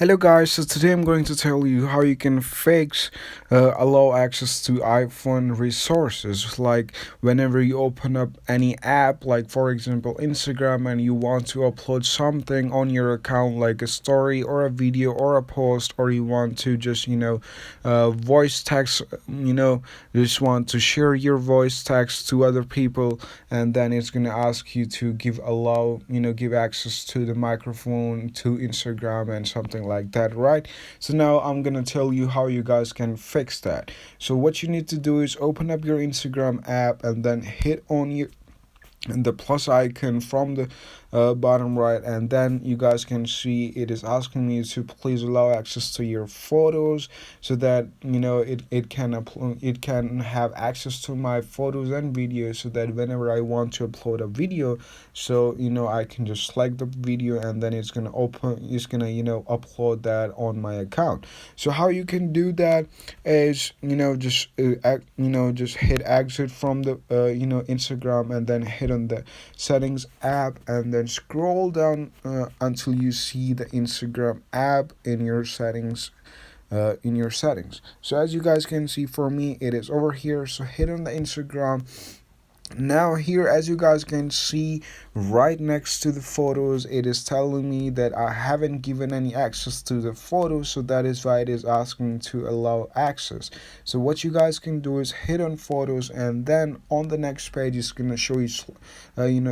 Hello guys, so today I'm going to tell you how you can fix allow access to iPhone resources. Like whenever you open up any app, like for example Instagram, and you want to upload something on your account, like a story or a video or a post, or you want to just voice text, just want to share your voice text to other people, and then it's gonna ask you to give access to the microphone to Instagram and something like that, right? So now I'm gonna tell you how you guys can fix that. So what you need to do is open up your Instagram app and then hit on your and the plus icon from the bottom right, and then you guys can see it is asking me to please allow access to your photos, so that it can have access to my photos and videos, so that whenever I want to upload a video, so I can just select the video, and then it's gonna upload that on my account. So how you can do that is just hit exit from the Instagram, and then hit on the settings app, and then scroll down until you see the Instagram app in your settings. So as you guys can see, for me it is over here. So hit on the Instagram. Now here, as you guys can see, right next to the photos, it is telling me that I haven't given any access to the photos, so that is why it is asking to allow access. So what you guys can do is hit on photos, and then on the next page it's going to show you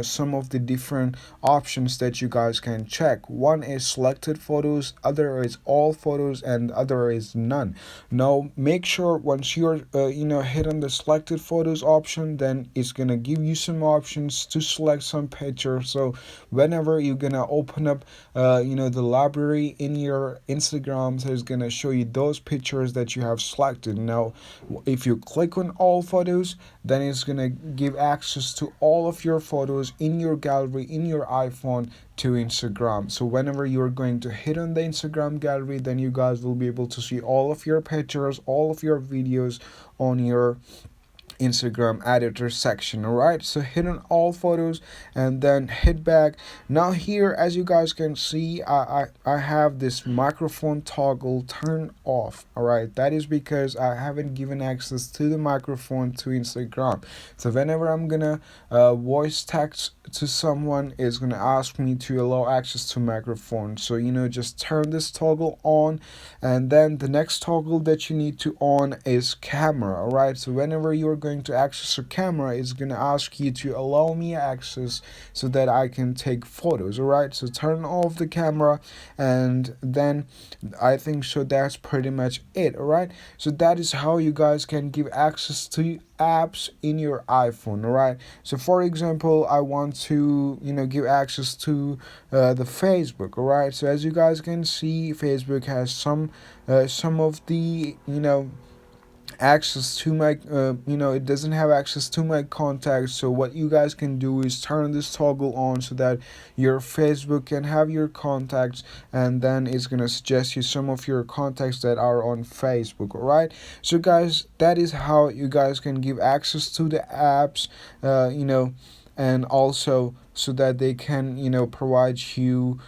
some of the different options that you guys can check. One is selected photos, other is all photos, and other is none. Now make sure once you're hit on the selected photos option, then it's gonna give you some options to select some pictures. So whenever you're gonna open up the library in your Instagram, so it's gonna show you those pictures that you have selected. Now if you click on all photos, then it's gonna give access to all of your photos in your gallery in your iPhone to Instagram. So whenever you're going to hit on the Instagram gallery, then you guys will be able to see all of your pictures, all of your videos on your Instagram editor section. All right, so hit on all photos and then hit back. Now here, as you guys can see, I have this microphone toggle turned off. All right, that is because I haven't given access to the microphone to Instagram. So whenever I'm gonna voice text to someone, it's gonna ask me to allow access to microphone. So just turn this toggle on, and then the next toggle that you need to on is camera. All right, so whenever you're going to access a camera, it's going to ask you to allow me access so that I can take photos. All right, so turn off the camera, and then I think so that's pretty much it. All right, so that is how you guys can give access to apps in your iPhone. All right, so for example, I want to give access to the Facebook. All right, so as you guys can see, Facebook has some of the access to my it doesn't have access to my contacts. So what you guys can do is turn this toggle on, so that your Facebook can have your contacts, and then it's gonna suggest you some of your contacts that are on Facebook. All right, so guys, that is how you guys can give access to the apps, and also so that they can provide you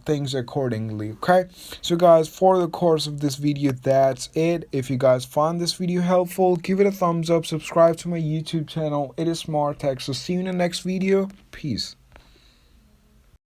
things accordingly. Okay, so guys, for the course of this video, that's it. If you guys found this video helpful, give it a thumbs up, subscribe to my YouTube channel. It is Smart Tech. So see you in the next video. Peace.